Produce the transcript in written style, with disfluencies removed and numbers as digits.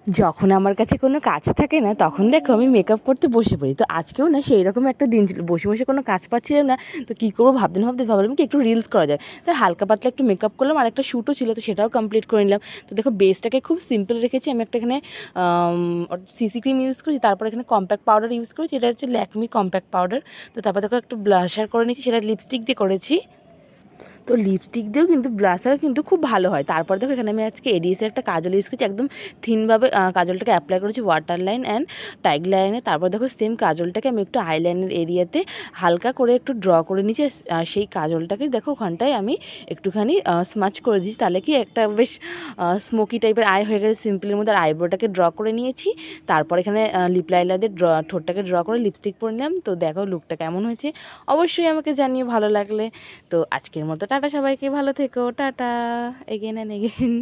যখন আমার কাছে কোনো কাজ থাকে না তখন দেখো আমি মেকআপ করতে বসে পড়ি। তো আজকেও না সেই রকম একটা দিন ছিল, বসে বসে কোনো কাজ পাচ্ছিলাম না। তো কী করবো ভাবতে না ভাবতে ভাবলাম কি একটু রিলস করা যায়। তো হালকা পাতলা একটু মেকআপ করলাম, আর একটা শ্যুটও ছিল, তো সেটাও কমপ্লিট করে নিলাম। তো দেখো বেসটাকে খুব সিম্পল রেখেছি। আমি একটা এখানে সিসি ক্রিম ইউজ করেছি, তারপর এখানে কম্প্যাক্ট পাউডার ইউজ করেছি, এটা হচ্ছে ল্যাকমি কম্প্যাক্ট পাউডার। তো তারপর দেখো একটু ব্লাশার করে নিয়েছি, সেটা লিপস্টিক দিয়ে করেছি। তো লিপস্টিক দিয়েও কিন্তু ব্লাশার কিন্তু খুব ভালো হয়। তারপর দেখো এখানে আমি আজকে এডিএসের একটা কাজল ইউজ করছি, একদম থিনভাবে কাজলটাকে অ্যাপ্লাই করেছি ওয়াটার লাইন অ্যান্ড টাইগ লাইনে। তারপর দেখো সেম কাজলটাকে আমি একটু আইলাইনের এরিয়াতে হালকা করে একটু ড্র করে নিয়েছি। সেই কাজলটাকে দেখো ওখানটায় আমি একটুখানি স্মাচ করে দিয়েছি, তাহলে কি একটা বেশ স্মোকি টাইপের আই হয়ে গেছে সিম্পলের মধ্যে। আর আইব্রোটাকে ড্র করে নিয়েছি, তারপর এখানে লিপ লাইনার দিয়ে ঠোঁটটাকে ড্র করে লিপস্টিক পরে নিলাম। তো দেখো লুকটা কেমন হয়েছে অবশ্যই আমাকে জানিয়ে ভালো লাগলে। তো আজকের মতো টাটা সবাইকে, ভালো থেকো, টাটা, এগেন অ্যান্ড এগেন।